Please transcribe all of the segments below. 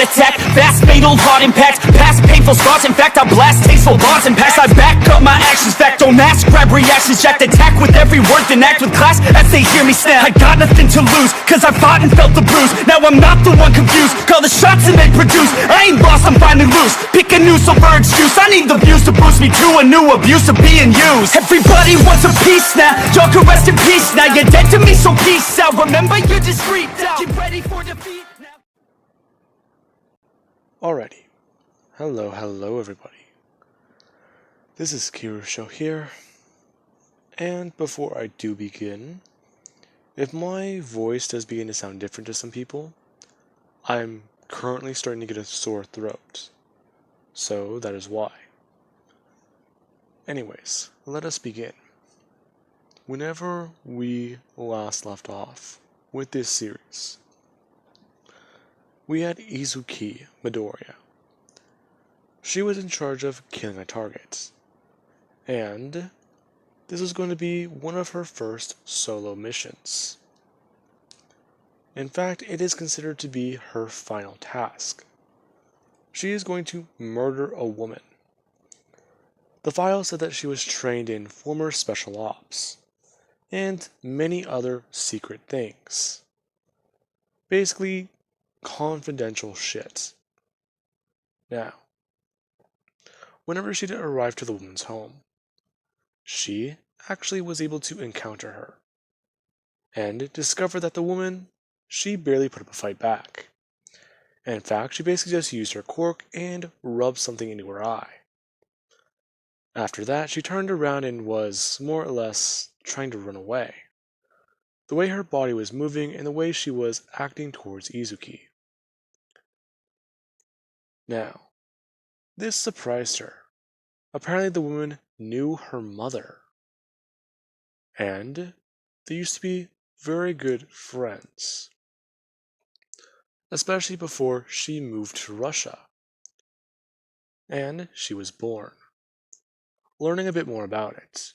attack, fast fatal heart impact, past painful scars. In fact, I blast tasteful bars and packs. I back up my actions, fact don't ask, grab reactions, jacked attack with every word, then act with class as they hear me snap. I got nothing to lose, cause I fought and felt the bruise. Now I'm not the one confused, call the shots and they produce. I ain't lost, I'm finally loose, pick a new silver excuse. I need the views to boost me to a new abuse of being used. Everybody wants a piece now, y'all can rest in peace now. You're dead to me, so peace out. Remember, you're discreet out. Get ready for defeat now. Alrighty. Hello everybody. This is Kirusho here, and before I do begin, if my voice does begin to sound different to some people, I'm currently starting to get a sore throat, so that is why. Anyways, let us begin. Whenever we last left off with this series, we had Izuki Midoriya. She was in charge of killing a target, and this was going to be one of her first solo missions. In fact, it is considered to be her final task. She is going to murder a woman. The file said that she was trained in former special ops, and many other secret things. Basically, confidential shit. Now, whenever she did arrive to the woman's home, she actually was able to encounter her, and discover that the woman, she barely put up a fight back. In fact, she basically just used her quirk and rubbed something into her eye. After that, she turned around and was, more or less, trying to run away. The way her body was moving and the way she was acting towards Izuki. Now, this surprised her. Apparently the woman knew her mother, and they used to be very good friends, especially before she moved to Russia, and she was born. Learning a bit more about it,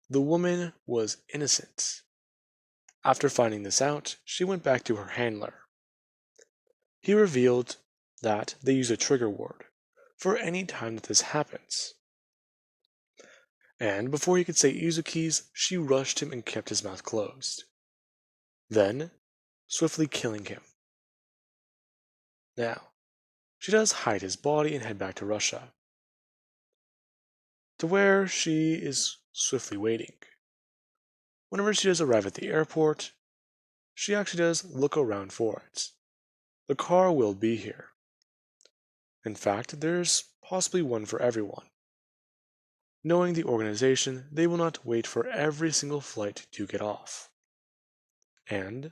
the woman was innocent. After finding this out, she went back to her handler. He revealed that they use a trigger word for any time that this happens. And before he could say Izuki's, she rushed him and kept his mouth closed, then swiftly killing him. Now, she does hide his body and head back to Russia, to where she is swiftly waiting. Whenever she does arrive at the airport, she actually does look around for it. The car will be here. In fact, there's possibly one for everyone. Knowing the organization, they will not wait for every single flight to get off. And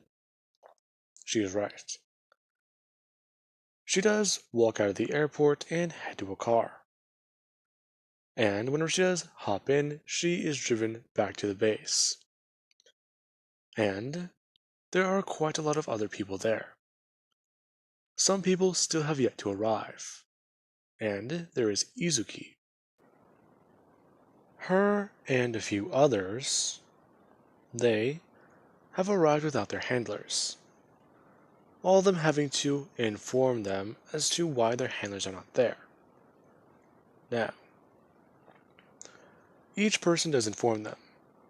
she is right. She does walk out of the airport and head to a car. And whenever she does hop in, she is driven back to the base. And there are quite a lot of other people there. Some people still have yet to arrive. And there is Izuki. Her and a few others, they have arrived without their handlers. All of them having to inform them as to why their handlers are not there. Now, each person does inform them.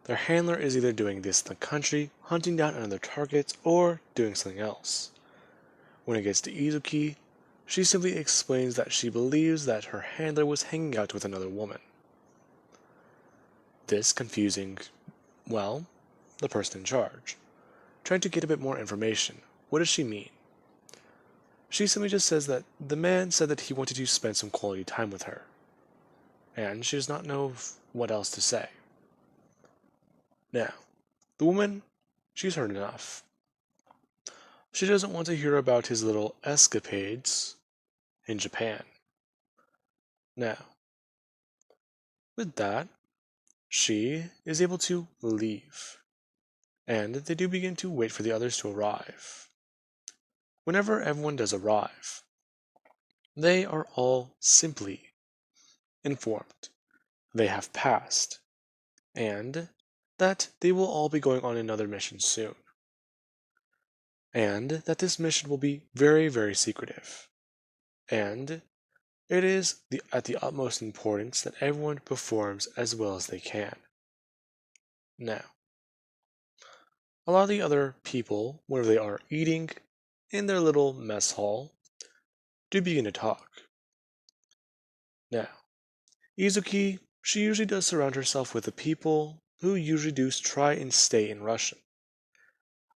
Their handler is either doing this in the country, hunting down another target, or doing something else. When it gets to Izuki, she simply explains that she believes that her handler was hanging out with another woman. This confusing, well, the person in charge. Trying to get a bit more information. What does she mean? She simply just says that the man said that he wanted to spend some quality time with her, and she does not know what else to say. Now, the woman, she's heard enough. She doesn't want to hear about his little escapades in Japan. Now, with that, she is able to leave, and they do begin to wait for the others to arrive. Whenever everyone does arrive, they are all simply informed they have passed, and that they will all be going on another mission soon, and that this mission will be very, very secretive. and it is at the utmost importance that everyone performs as well as they can. Now, a lot of the other people, whenever they are eating in their little mess hall, do begin to talk. Now, Izuki, she usually does surround herself with the people who usually do try and stay in Russian.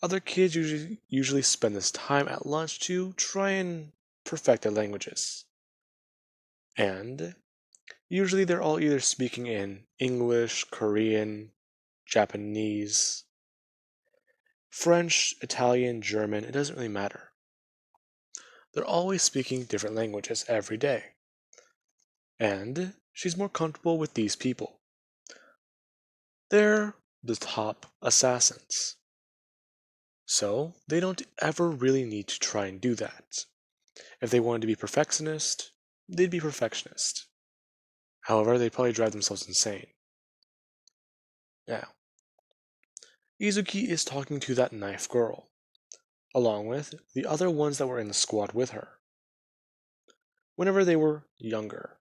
Other kids usually spend this time at lunch to try and perfect their languages. And usually they're all either speaking in English, Korean, Japanese, French, Italian, German, it doesn't really matter. They're always speaking different languages every day. And she's more comfortable with these people. They're the top assassins. So they don't ever really need to try and do that. If they wanted to be perfectionist, they'd be perfectionist. However, they'd probably drive themselves insane. Now, Izuki is talking to that knife girl, along with the other ones that were in the squad with her. Whenever they were younger,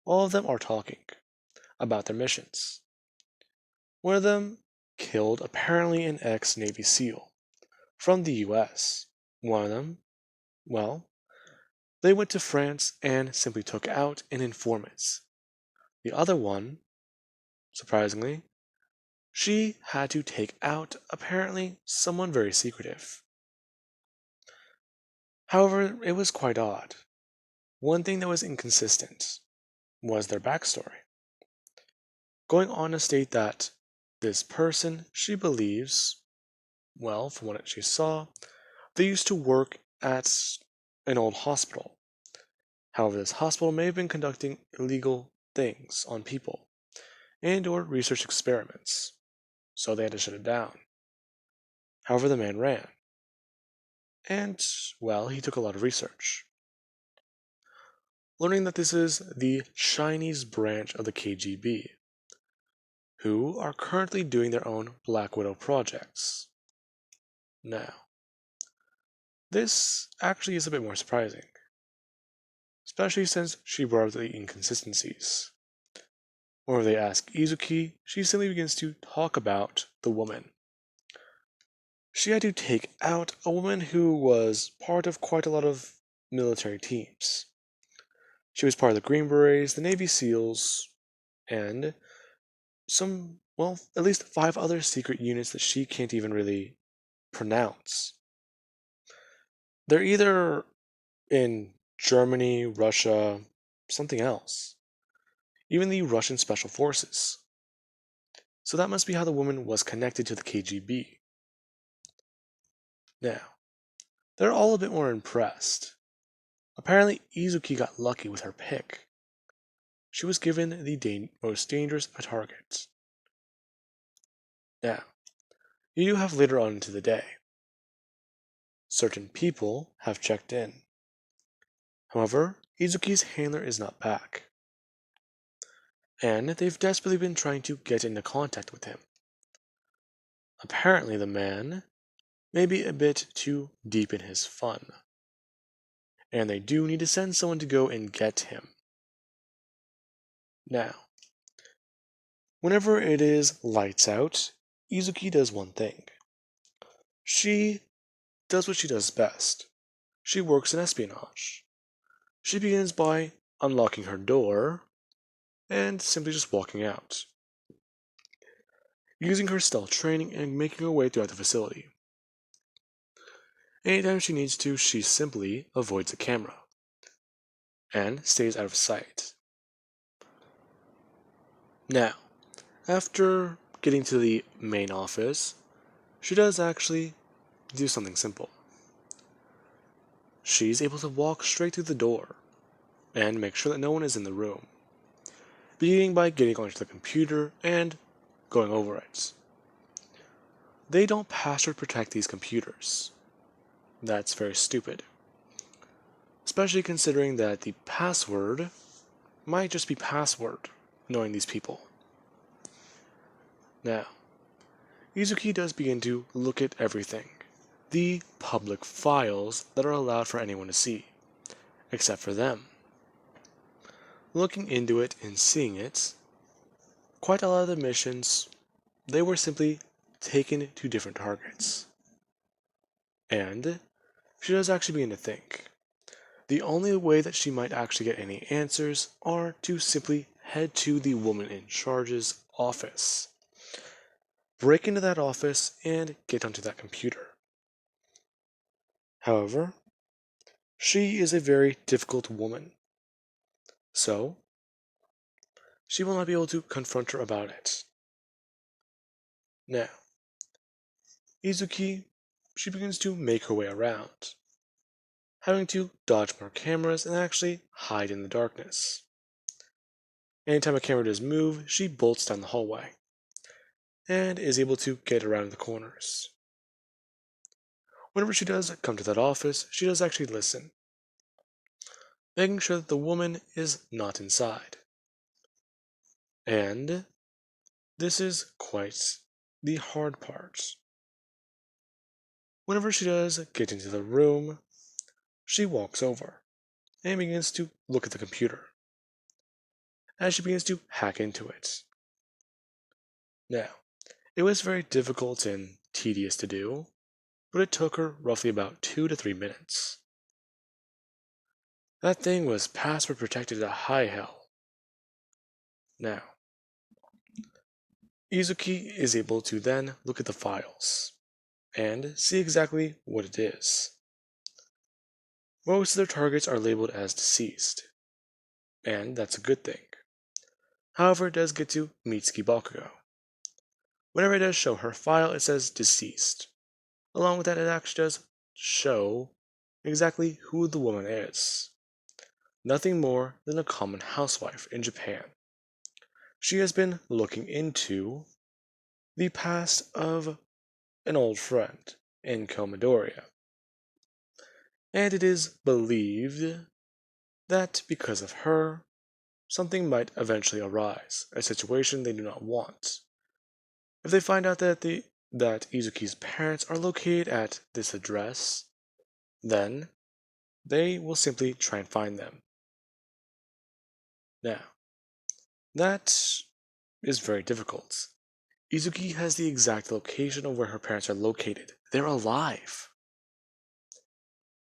all of them are talking about their missions. One of them killed apparently an ex-Navy SEAL from the US. One of them, well, they went to France and simply took out an informant. The other one, surprisingly, she had to take out apparently someone very secretive. However, it was quite odd. One thing that was inconsistent was their backstory. Going on to state that this person, she believes, well, from what she saw, they used to work at an old hospital. However, this hospital may have been conducting illegal things on people and or research experiments, so they had to shut it down. However, the man ran. And, well, he took a lot of research. Learning that this is the Chinese branch of the KGB, who are currently doing their own Black Widow projects. Now, this actually is a bit more surprising, especially since she brought up the inconsistencies. Whenever they ask Izuki, she simply begins to talk about the woman. She had to take out a woman who was part of quite a lot of military teams. She was part of the Green Berets, the Navy SEALs, and some, well, at least 5 other secret units that she can't even really pronounce. They're either in Germany, Russia, something else. Even the Russian Special Forces. So that must be how the woman was connected to the KGB. Now, they're all a bit more impressed. Apparently, Izuki got lucky with her pick. She was given the most dangerous target. Now, you do have later on into the day. Certain people have checked in. However, Izuki's handler is not back. And they've desperately been trying to get into contact with him. Apparently, the man may be a bit too deep in his fun. And they do need to send someone to go and get him. Now, whenever it is lights out, Izuki does one thing. She does what she does best. She works in espionage. She begins by unlocking her door and simply just walking out, using her stealth training and making her way throughout the facility. Anytime she needs to, she simply avoids the camera and stays out of sight. Now, after getting to the main office, she does actually do something simple. She's able to walk straight through the door and make sure that no one is in the room, beginning by getting onto the computer and going over it. They don't password protect these computers. That's very stupid. Especially considering that the password might just be password, knowing these people. Now, Izuki does begin to look at everything. The public files that are allowed for anyone to see. except for them. Looking into it and seeing it, quite a lot of the missions, they were simply taken to different targets. And she does actually begin to think. The only way that she might actually get any answers are to simply head to the woman in charge's office. Break into that office and get onto that computer. However, she is a very difficult woman, so she will not be able to confront her about it. Now, Izuki, she begins to make her way around, having to dodge more cameras and actually hide in the darkness. Anytime a camera does move, she bolts down the hallway, and is able to get around the corners. Whenever she does come to that office, she does actually listen, making sure that the woman is not inside. And this is quite the hard part. Whenever she does get into the room, she walks over and begins to look at the computer as she begins to hack into it. Now, it was very difficult and tedious to do, but it took her roughly about 2 to 3 minutes. That thing was password protected to high hell. Now, Izuki is able to then look at the files and see exactly what it is. Most of their targets are labeled as deceased, and that's a good thing. However, it does get to Mitsuki Bakugo. Whenever it does show her file, it says deceased. Along with that, it actually does show exactly who the woman is. Nothing more than a common housewife in Japan. She has been looking into the past of an old friend in Midoriya. And it is believed that because of her, something might eventually arise, a situation they do not want. If they find out that Izuki's parents are located at this address, then they will simply try and find them. Now, that is very difficult. Izuki has the exact location of where her parents are located. They're alive.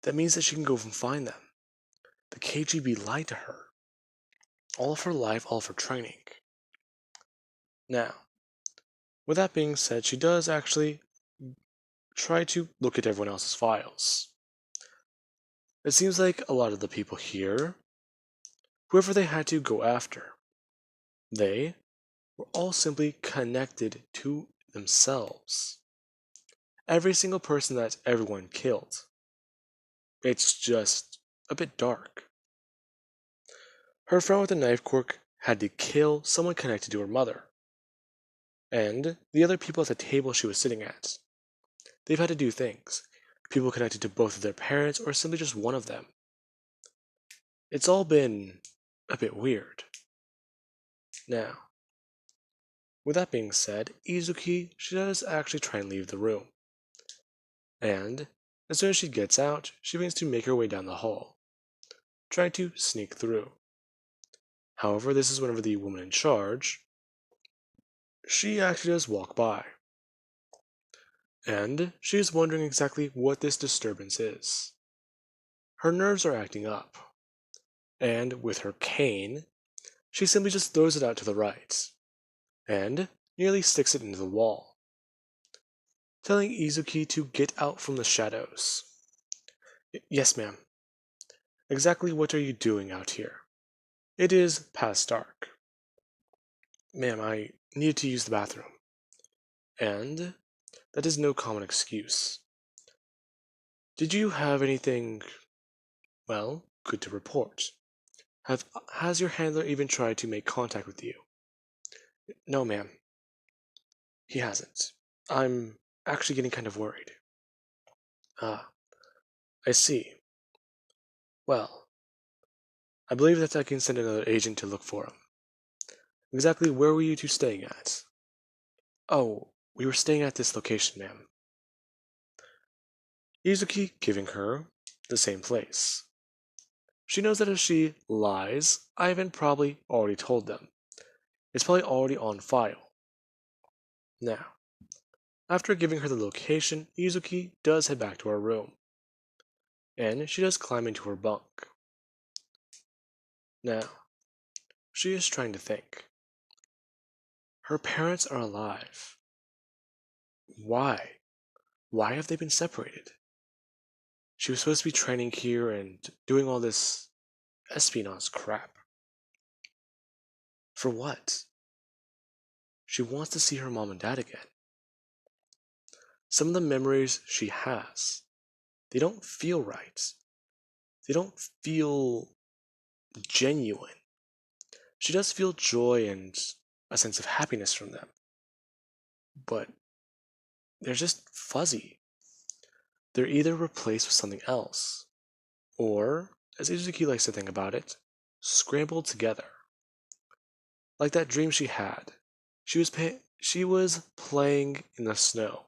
That means that she can go and find them. The KGB lied to her. All of her life, all of her training. Now, with that being said, she does actually try to look at everyone else's files. It seems like a lot of the people here, whoever they had to go after, they were all simply connected to themselves. Every single person that everyone killed. It's just a bit dark. Her friend with the knife quirk had to kill someone connected to her mother. And the other people at the table she was sitting at. They've had to do things. People connected to both of their parents or simply just one of them. It's all been a bit weird. Now, with that being said, Izuki, she does actually try and leave the room. And as soon as she gets out, she begins to make her way down the hall, trying to sneak through. However, this is whenever the woman in charge, she actually does walk by. And she is wondering exactly what this disturbance is. Her nerves are acting up. And with her cane, she simply just throws it out to the right, and nearly sticks it into the wall, telling Izuki to get out from the shadows. Yes, ma'am. Exactly what are you doing out here? It is past dark. Ma'am, I need to use the bathroom. And that is no common excuse. Did you have anything, well, good to report? Has your handler even tried to make contact with you? No, ma'am. He hasn't. I'm actually getting kind of worried. Ah, I see. Well, I believe that I can send another agent to look for him. Exactly where were you two staying at? Oh, we were staying at this location, ma'am. Izuki giving her the same place. She knows that if she lies, Ivan probably already told them. It's probably already on file. Now, after giving her the location, Izuki does head back to her room. And she does climb into her bunk. Now, she is trying to think. Her parents are alive. Why? Why have they been separated? She was supposed to be training here and doing all this espionage crap. For what? She wants to see her mom and dad again. Some of the memories she has, they don't feel right. They don't feel genuine. She does feel joy and a sense of happiness from them, but they're just fuzzy. They're either replaced with something else, or, as Izuki likes to think about it, scrambled together. Like that dream she had. She was playing in the snow.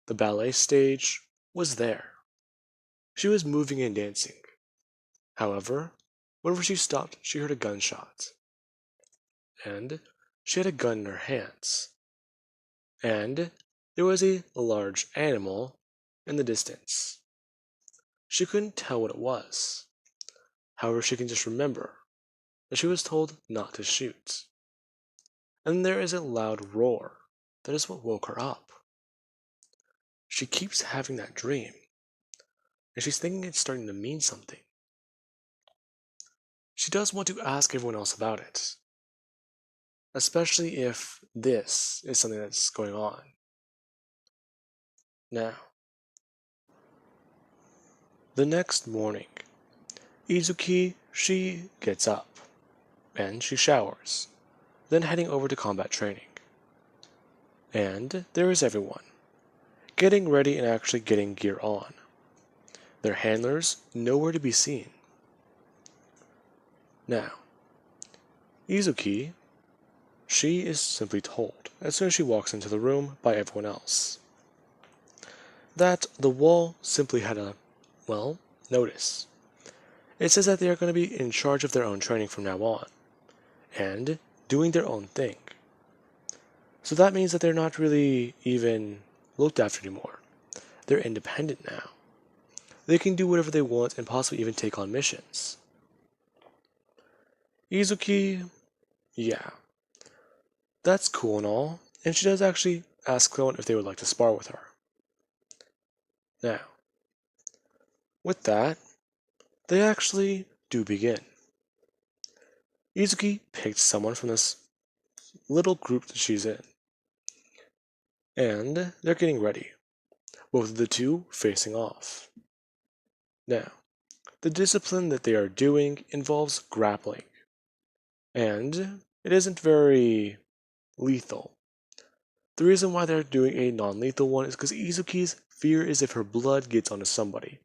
The ballet stage was there. She was moving and dancing. However, whenever she stopped, she heard a gunshot. And she had a gun in her hands. And there was a large animal in the distance. She couldn't tell what it was. However, she can just remember that she was told not to shoot. And there is a loud roar. That is what woke her up. She keeps having that dream, and she's thinking it's starting to mean something. She does want to ask everyone else about it, especially if this is something that's going on. Now, the next morning, Izuki, she gets up, and she showers, then heading over to combat training. And there is everyone, getting ready and actually getting gear on. Their handlers nowhere to be seen. Now, Izuki, she is simply told, as soon as she walks into the room by everyone else, that the wall simply had a, notice. It says that they are going to be in charge of their own training from now on, and doing their own thing. So that means that they're not really even looked after anymore. They're independent now. They can do whatever they want and possibly even take on missions. Izuki, yeah, that's cool and all, and she does actually ask someone if they would like to spar with her. Now, with that, they actually do begin. Izuki picked someone from this little group that she's in, and they're getting ready, both of the two facing off. Now, the discipline that they are doing involves grappling, and it isn't very lethal. The reason why they're doing a non-lethal one is because Izuki's fear is if her blood gets onto somebody,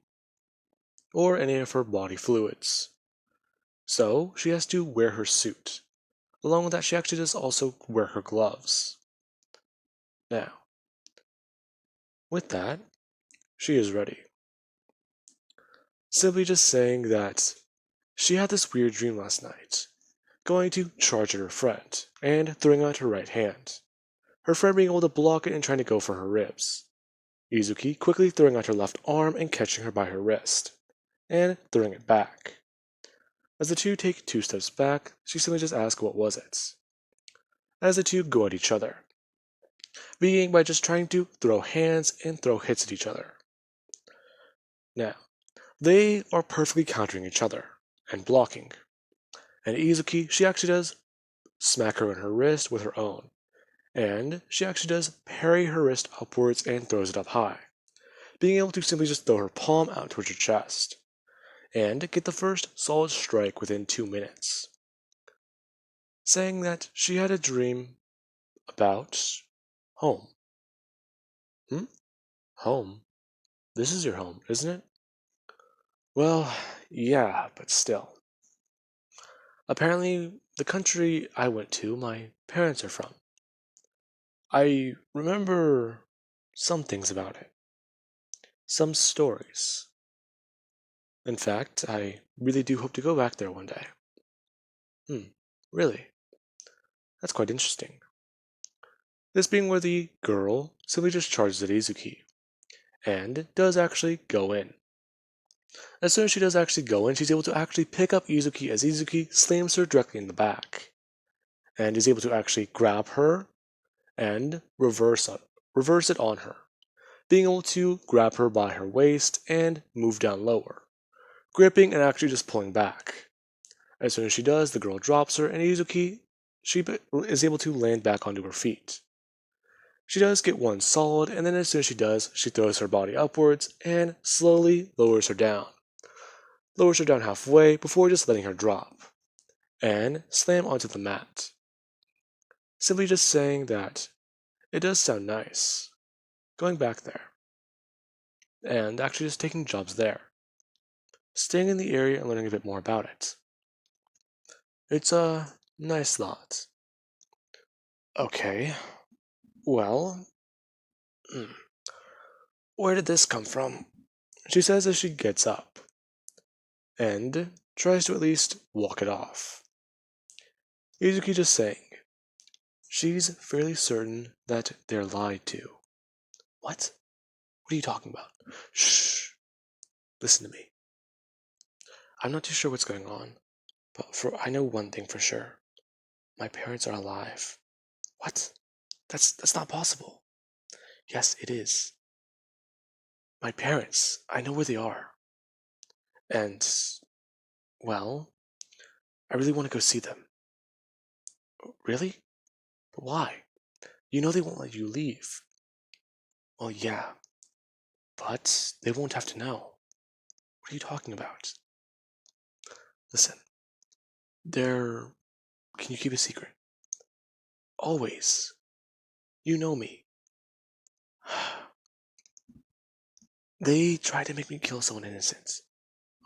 or any of her body fluids. So, she has to wear her suit. Along with that, she actually does also wear her gloves. Now, with that, she is ready. Simply just saying that she had this weird dream last night, going to charge at her friend, and throwing out her right hand. Her friend being able to block it and trying to go for her ribs. Izuki quickly throwing out her left arm and catching her by her wrist, and throwing it back. As the two take 2 steps back, she simply just asks what was it. As the two go at each other, beginning by just trying to throw hands and throw hits at each other. Now, they are perfectly countering each other and blocking. And Izuki, she actually does smack her in her wrist with her own, and she actually does parry her wrist upwards and throws it up high, being able to simply just throw her palm out towards her chest, and get the first solid strike within 2 minutes. Saying that she had a dream about home. Home? This is your home, isn't it? Well, yeah, but still. Apparently, the country I went to, my parents are from. I remember some things about it. Some stories. In fact, I really do hope to go back there one day. Really? That's quite interesting. This being where the girl simply just charges at Izuki, and does actually go in. As soon as she does actually go in, she's able to actually pick up Izuki as Izuki slams her directly in the back, and is able to actually grab her and reverse it on her, being able to grab her by her waist and move down lower, gripping and actually just pulling back. As soon as she does, the girl drops her, and Izuki is able to land back onto her feet. She does get one solid, and then as soon as she does, she throws her body upwards and slowly lowers her down. Lowers her down halfway before just letting her drop, and slam onto the mat. Simply just saying that it does sound nice, going back there, and actually just taking jobs there, staying in the area and learning a bit more about it. It's a nice thought. Okay, well, where did this come from? She says as she gets up, and tries to at least walk it off. Izuki just saying, she's fairly certain that they're lied to. What? What are you talking about? Shh. Listen to me. I'm not too sure what's going on, but I know one thing for sure. My parents are alive. What? That's not possible. Yes, it is. My parents, I know where they are. And, well, I really want to go see them. Really? But why? You know they won't let you leave. Well, yeah, but they won't have to know. What are you talking about? Listen, they're. Can you keep a secret? Always. You know me. They tried to make me kill someone innocent.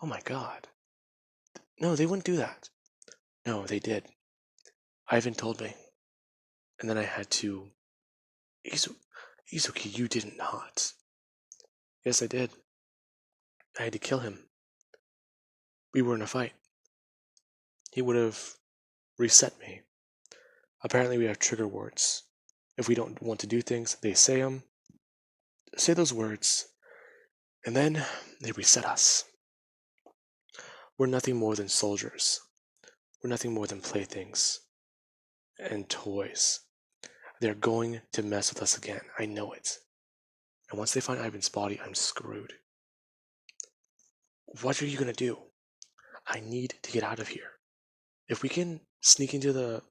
Oh my god. No, they wouldn't do that. No, they did. Ivan told me. And then I had to. Izuki, you did not. Yes, I did. I had to kill him. We were in a fight. He would have reset me. Apparently, we have trigger words. If we don't want to do things, they say them. Say those words, and then they reset us. We're nothing more than soldiers. We're nothing more than playthings and toys. They're going to mess with us again. I know it. And once they find Ivan's body, I'm screwed. What are you going to do? I need to get out of here. If we can sneak into the,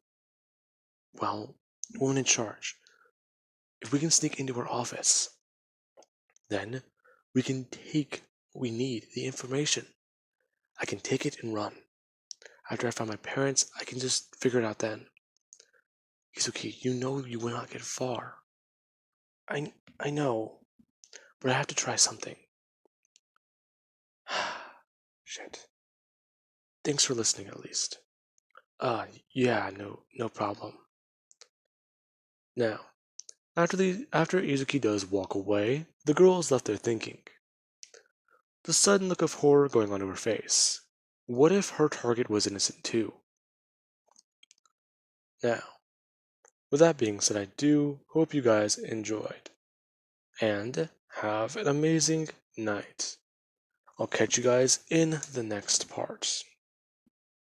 woman in charge, if we can sneak into her office, then we can take what we need, the information. I can take it and run. After I find my parents, I can just figure it out then. Izuki, you know you will not get far. I know, but I have to try something. Shit. Thanks for listening at least. Yeah, no problem. Now, after Izuki does walk away, the girl is left there thinking. The sudden look of horror going onto her face. What if her target was innocent too? Now, with that being said, I do hope you guys enjoyed. And have an amazing night. I'll catch you guys in the next part.